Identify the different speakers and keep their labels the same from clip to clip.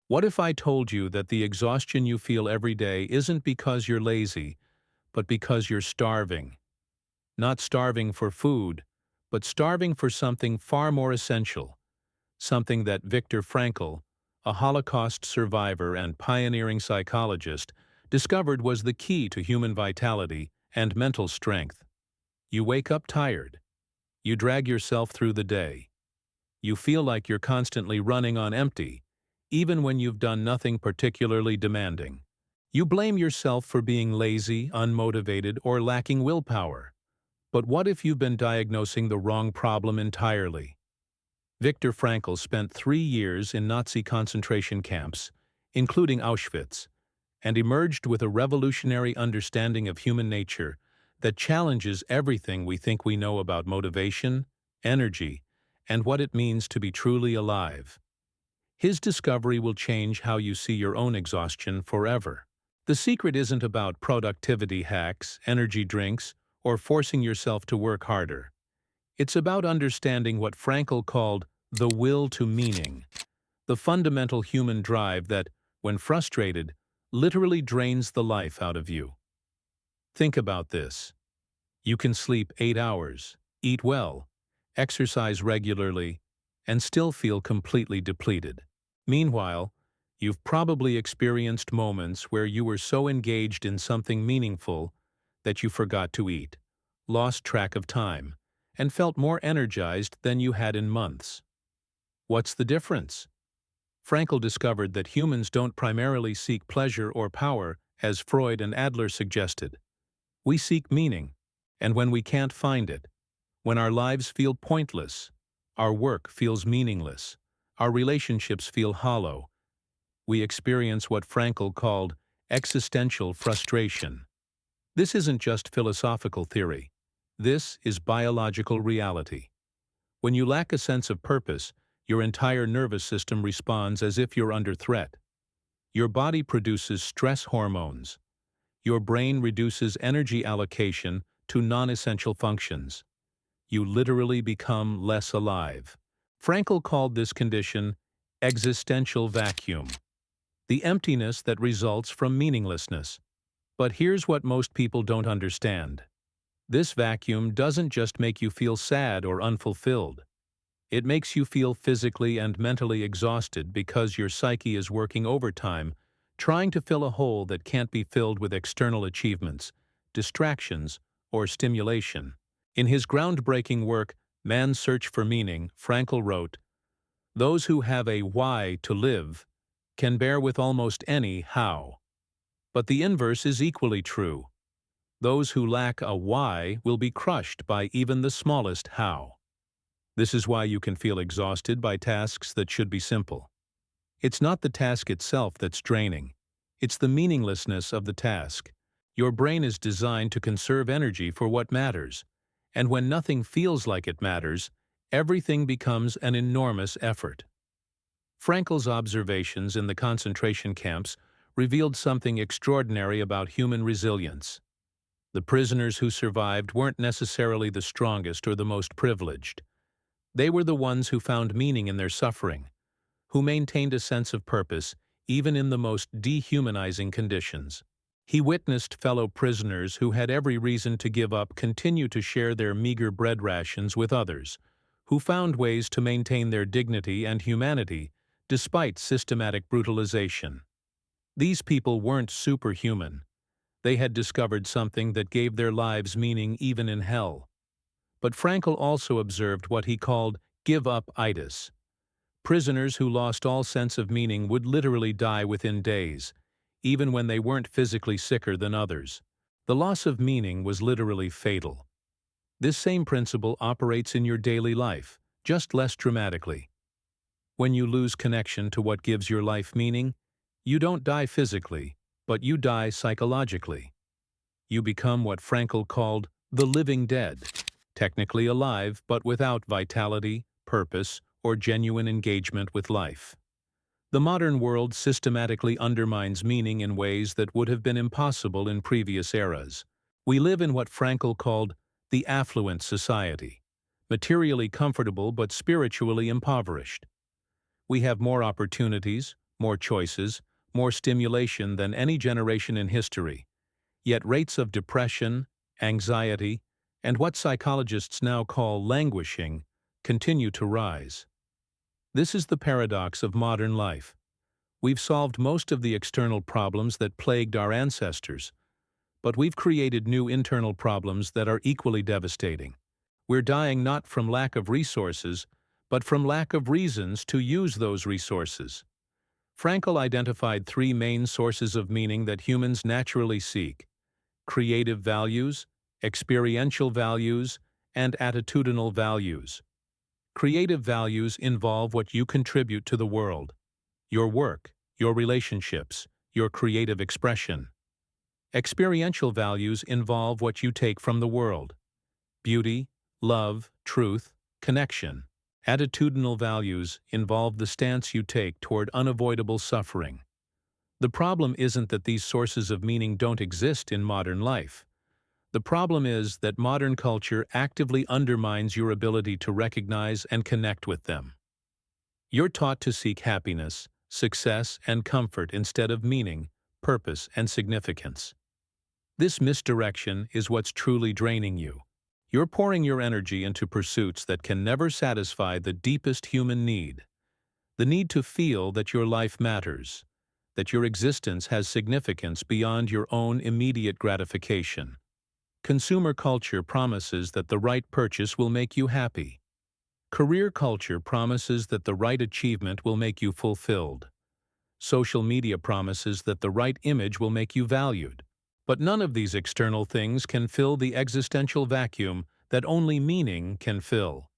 Speaker 1: What if I told you that the exhaustion you feel every day isn't because you're lazy, but because you're starving? Not starving for food, but starving for something far more essential, something that Viktor Frankl, a Holocaust survivor and pioneering psychologist, discovered was the key to human vitality and mental strength. You wake up tired. You drag yourself through the day. You feel like you're constantly running on empty, even when you've done nothing particularly demanding. You blame yourself for being lazy, unmotivated, or lacking willpower. But what if you've been diagnosing the wrong problem entirely? Viktor Frankl spent 3 years in Nazi concentration camps, including Auschwitz, and emerged with a revolutionary understanding of human nature that challenges everything we think we know about motivation, energy, and what it means to be truly alive. His discovery will change how you see your own exhaustion forever. The secret isn't about productivity hacks, energy drinks, or forcing yourself to work harder. It's about understanding what Frankl called the will to meaning, the fundamental human drive that, when frustrated, literally drains the life out of you. Think about this. You can sleep 8 hours, eat well, exercise regularly, and still feel completely depleted. Meanwhile, you've probably experienced moments where you were so engaged in something meaningful that you forgot to eat, lost track of time, and felt more energized than you had in months. What's the difference? Frankl discovered that humans don't primarily seek pleasure or power, as Freud and Adler suggested. We seek meaning, and when we can't find it, when our lives feel pointless, our work feels meaningless, our relationships feel hollow, we experience what Frankl called existential frustration. This isn't just philosophical theory. This is biological reality. When you lack a sense of purpose, your entire nervous system responds as if you're under threat. Your body produces stress hormones. Your brain reduces energy allocation to non-essential functions. You literally become less alive. Frankl called this condition existential vacuum, the emptiness that results from meaninglessness. But here's what most people don't understand. This vacuum doesn't just make you feel sad or unfulfilled. It makes you feel physically and mentally exhausted because your psyche is working overtime, trying to fill a hole that can't be filled with external achievements, distractions, or stimulation. In his groundbreaking work, Man's Search for Meaning, Frankl wrote, "Those who have a why to live can bear with almost any how. But the inverse is equally true. Those who lack a why will be crushed by even the smallest how." This is why you can feel exhausted by tasks that should be simple. It's not the task itself that's draining. It's the meaninglessness of the task. Your brain is designed to conserve energy for what matters, and when nothing feels like it matters, everything becomes an enormous effort. Frankl's observations in the concentration camps revealed something extraordinary about human resilience. The prisoners who survived weren't necessarily the strongest or the most privileged. They were the ones who found meaning in their suffering, who maintained a sense of purpose even in the most dehumanizing conditions. He witnessed fellow prisoners who had every reason to give up continue to share their meager bread rations with others, who found ways to maintain their dignity and humanity despite systematic brutalization. These people weren't superhuman. They had discovered something that gave their lives meaning even in hell. But Frankl also observed what he called give-up-itis. Prisoners who lost all sense of meaning would literally die within days, even when they weren't physically sicker than others. The loss of meaning was literally fatal. This same principle operates in your daily life, just less dramatically. When you lose connection to what gives your life meaning, you don't die physically, but you die psychologically. You become what Frankl called the living dead, technically alive but without vitality, purpose, or genuine engagement with life. The modern world systematically undermines meaning in ways that would have been impossible in previous eras. We live in what Frankl called the affluent society, materially comfortable but spiritually impoverished. We have more opportunities, more choices, more stimulation than any generation in history. Yet rates of depression, anxiety, and what psychologists now call languishing continue to rise. This is the paradox of modern life. We've solved most of the external problems that plagued our ancestors, but we've created new internal problems that are equally devastating. We're dying not from lack of resources, but from lack of reasons to use those resources. Frankl identified three main sources of meaning that humans naturally seek: creative values, experiential values, and attitudinal values. Creative values involve what you contribute to the world: your work, your relationships, your creative expression. Experiential values involve what you take from the world: beauty, love, truth, connection. Attitudinal values involve the stance you take toward unavoidable suffering. The problem isn't that these sources of meaning don't exist in modern life. The problem is that modern culture actively undermines your ability to recognize and connect with them. You're taught to seek happiness, success, and comfort instead of meaning, purpose, and significance. This misdirection is what's truly draining you. You're pouring your energy into pursuits that can never satisfy the deepest human need: the need to feel that your life matters, that your existence has significance beyond your own immediate gratification. Consumer culture promises that the right purchase will make you happy. Career culture promises that the right achievement will make you fulfilled. Social media promises that the right image will make you valued. But none of these external things can fill the existential vacuum that only meaning can fill.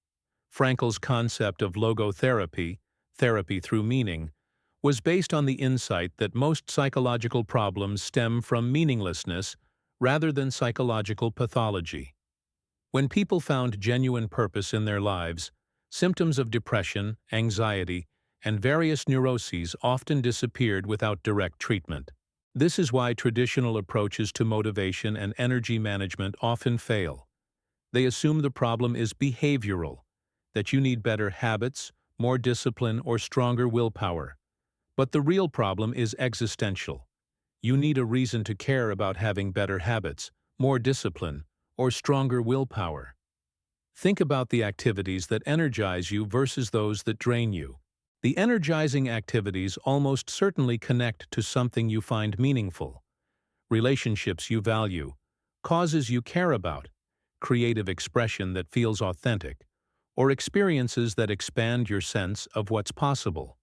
Speaker 1: Frankl's concept of logotherapy, therapy through meaning, was based on the insight that most psychological problems stem from meaninglessness rather than psychological pathology. When people found genuine purpose in their lives, symptoms of depression, anxiety, and various neuroses often disappeared without direct treatment. This is why traditional approaches to motivation and energy management often fail. They assume the problem is behavioral, that you need better habits, more discipline, or stronger willpower. But the real problem is existential. You need a reason to care about having better habits, more discipline, or stronger willpower. Think about the activities that energize you versus those that drain you. The energizing activities almost certainly connect to something you find meaningful: relationships you value, causes you care about, creative expression that feels authentic, or experiences that expand your sense of what's possible.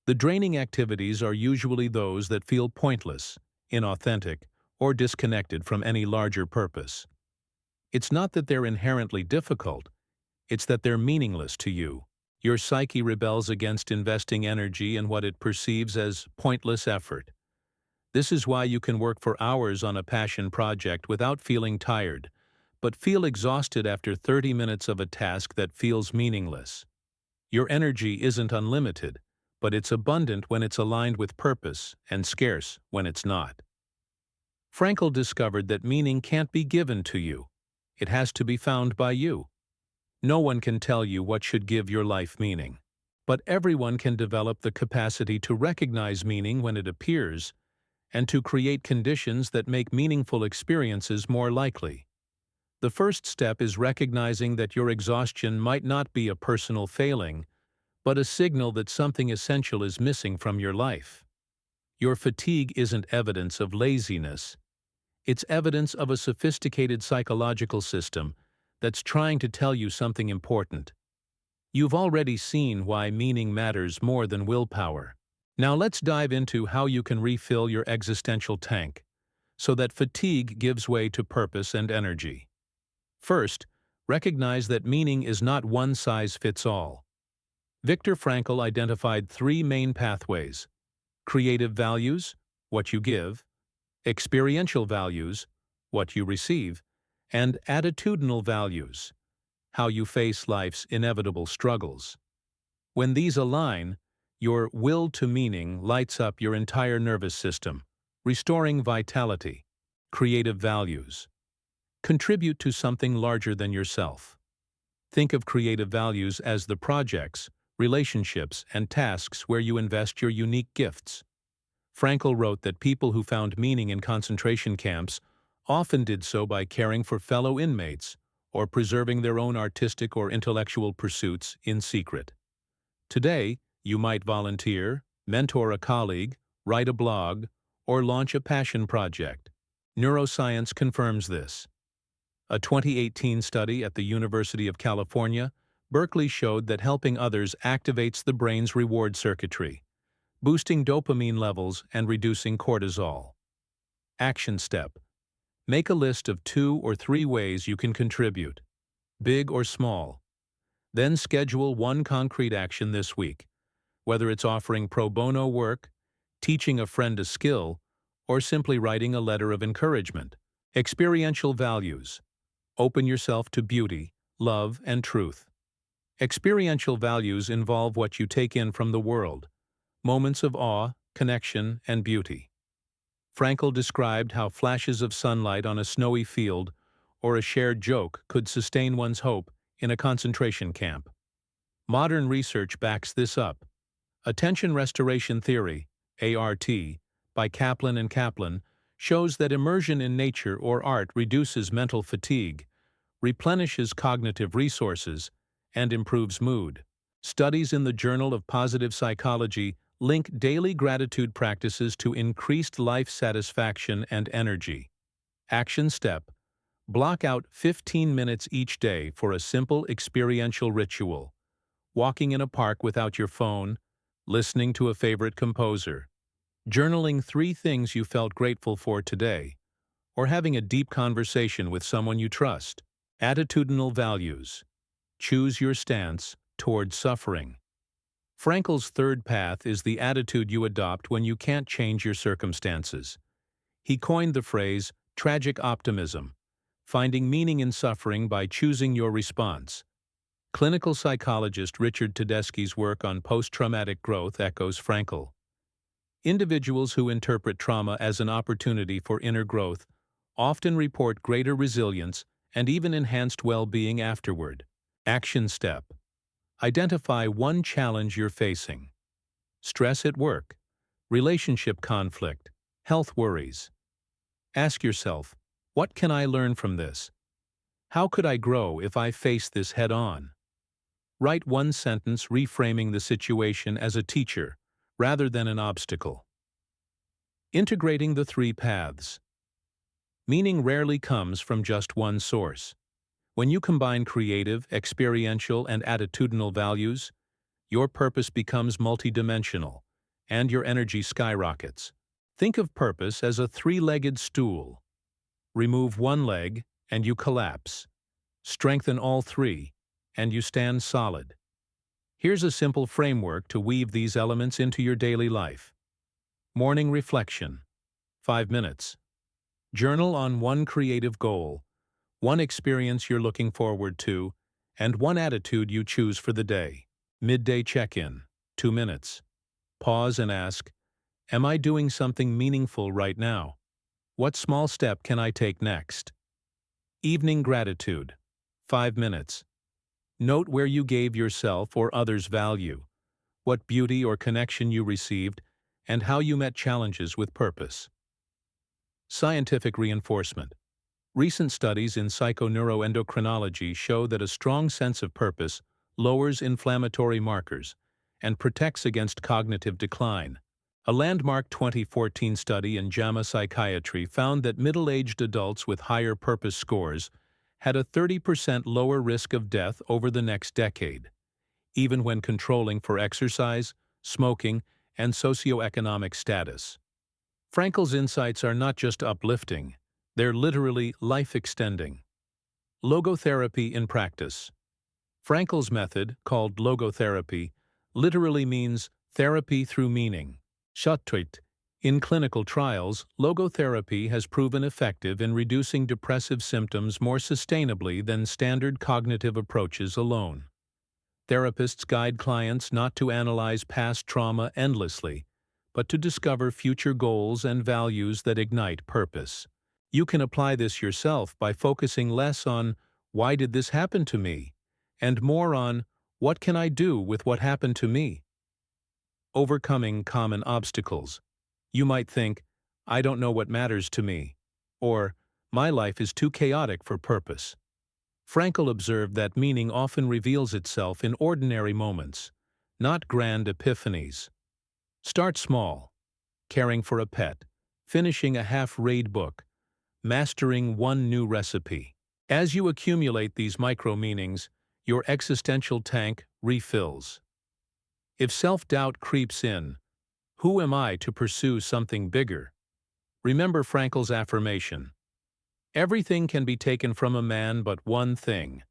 Speaker 1: The draining activities are usually those that feel pointless, inauthentic, or disconnected from any larger purpose. It's not that they're inherently difficult, it's that they're meaningless to you. Your psyche rebels against investing energy in what it perceives as pointless effort. This is why you can work for hours on a passion project without feeling tired, but feel exhausted after 30 minutes of a task that feels meaningless. Your energy isn't unlimited, but it's abundant when it's aligned with purpose and scarce when it's not. Frankl discovered that meaning can't be given to you. It has to be found by you. No one can tell you what should give your life meaning. But everyone can develop the capacity to recognize meaning when it appears, and to create conditions that make meaningful experiences more likely. The first step is recognizing that your exhaustion might not be a personal failing, but a signal that something essential is missing from your life. Your fatigue isn't evidence of laziness. It's evidence of a sophisticated psychological system that's trying to tell you something important. You've already seen why meaning matters more than willpower. Now let's dive into how you can refill your existential tank so that fatigue gives way to purpose and energy. First, recognize that meaning is not one size fits all. Viktor Frankl identified three main pathways: creative values, what you give; experiential values, what you receive; and attitudinal values, how you face life's inevitable struggles. When these align, your will to meaning lights up your entire nervous system, restoring vitality. Creative values. Contribute to something larger than yourself. Think of creative values as the projects, relationships, and tasks where you invest your unique gifts. Frankl wrote that people who found meaning in concentration camps often did so by caring for fellow inmates or preserving their own artistic or intellectual pursuits in secret. Today, you might volunteer, mentor a colleague, write a blog, or launch a passion project. Neuroscience confirms this. A 2018 study at the University of California, Berkeley showed that helping others activates the brain's reward circuitry, boosting dopamine levels and reducing cortisol. Action step. Make a list of 2 or 3 ways you can contribute, big or small. Then schedule one concrete action this week, whether it's offering pro bono work, teaching a friend a skill, or simply writing a letter of encouragement. Experiential values. Open yourself to beauty, love, and truth. Experiential values involve what you take in from the world, moments of awe, connection, and beauty. Frankl described how flashes of sunlight on a snowy field or a shared joke could sustain one's hope in a concentration camp. Modern research backs this up. Attention Restoration Theory, ART, by Kaplan and Kaplan, shows that immersion in nature or art reduces mental fatigue, replenishes cognitive resources, and improves mood. Studies in the Journal of Positive Psychology link daily gratitude practices to increased life satisfaction and energy. Action step. Block out 15 minutes each day for a simple experiential ritual. Walking in a park without your phone, listening to a favorite composer, journaling 3 things you felt grateful for today, or having a deep conversation with someone you trust. Attitudinal values. Choose your stance toward suffering. Frankl's third path is the attitude you adopt when you can't change your circumstances. He coined the phrase, tragic optimism, finding meaning in suffering by choosing your response. Clinical psychologist Richard Tedeschi's work on post-traumatic growth echoes Frankl. Individuals who interpret trauma as an opportunity for inner growth often report greater resilience and even enhanced well-being afterward. Action step. Identify one challenge you're facing. Stress at work, relationship conflict, health worries. Ask yourself, what can I learn from this? How could I grow if I face this head-on? Write one sentence reframing the situation as a teacher, rather than an obstacle. Integrating the 3 paths. Meaning rarely comes from just one source. When you combine creative, experiential, and attitudinal values, your purpose becomes multidimensional, and your energy skyrockets. Think of purpose as a 3-legged stool. Remove one leg, and you collapse. Strengthen all 3, and you stand solid. Here's a simple framework to weave these elements into your daily life. Morning reflection. 5 minutes. Journal on one creative goal, one experience you're looking forward to, and one attitude you choose for the day. Midday check-in. 2 minutes. Pause and ask, am I doing something meaningful right now? What small step can I take next? Evening gratitude. 5 minutes. Note where you gave yourself or others value, what beauty or connection you received, and how you met challenges with purpose. Scientific reinforcement. Recent studies in psychoneuroendocrinology show that a strong sense of purpose lowers inflammatory markers and protects against cognitive decline. A landmark 2014 study in JAMA Psychiatry found that middle-aged adults with higher purpose scores had a 30% lower risk of death over the next decade, even when controlling for exercise, smoking, and socioeconomic status. Frankl's insights are not just uplifting, they're literally life-extending. Logotherapy in practice. Frankl's method, called logotherapy, literally means therapy through meaning. Shattrit. In clinical trials, logotherapy has proven effective in reducing depressive symptoms more sustainably than standard cognitive approaches alone. Therapists guide clients not to analyze past trauma endlessly, but to discover future goals and values that ignite purpose. You can apply this yourself by focusing less on, why did this happen to me? And more on, What can I do with what happened to me? Overcoming common obstacles. You might think, I don't know what matters to me, or my life is too chaotic for purpose. Frankl observed that meaning often reveals itself in ordinary moments, not grand epiphanies. Start small, caring for a pet, finishing a half-read book, mastering one new recipe. As you accumulate these micro-meanings, your existential tank refills. If self-doubt creeps in, who am I to pursue something bigger? Remember Frankl's affirmation. Everything can be taken from a man but one thing,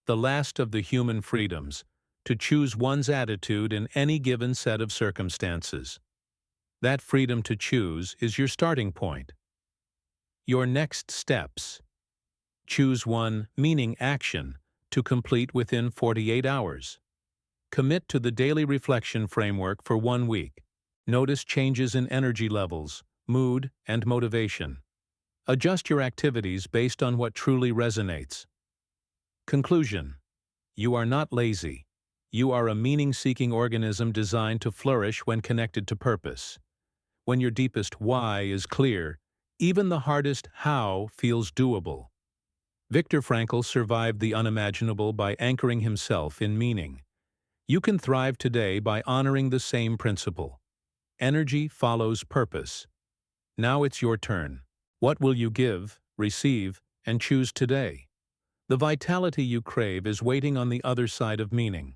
Speaker 1: the last of the human freedoms, to choose one's attitude in any given set of circumstances. That freedom to choose is your starting point. Your next steps. Choose one meaning action to complete within 48 hours. Commit to the daily reflection framework for 1 week. Notice changes in energy levels, mood, and motivation. Adjust your activities based on what truly resonates. Conclusion. You are not lazy. You are a meaning-seeking organism designed to flourish when connected to purpose. When your deepest why is clear, even the hardest how feels doable. Viktor Frankl survived the unimaginable by anchoring himself in meaning. You can thrive today by honoring the same principle. Energy follows purpose. Now it's your turn. What will you give, receive, and choose today? The vitality you crave is waiting on the other side of meaning.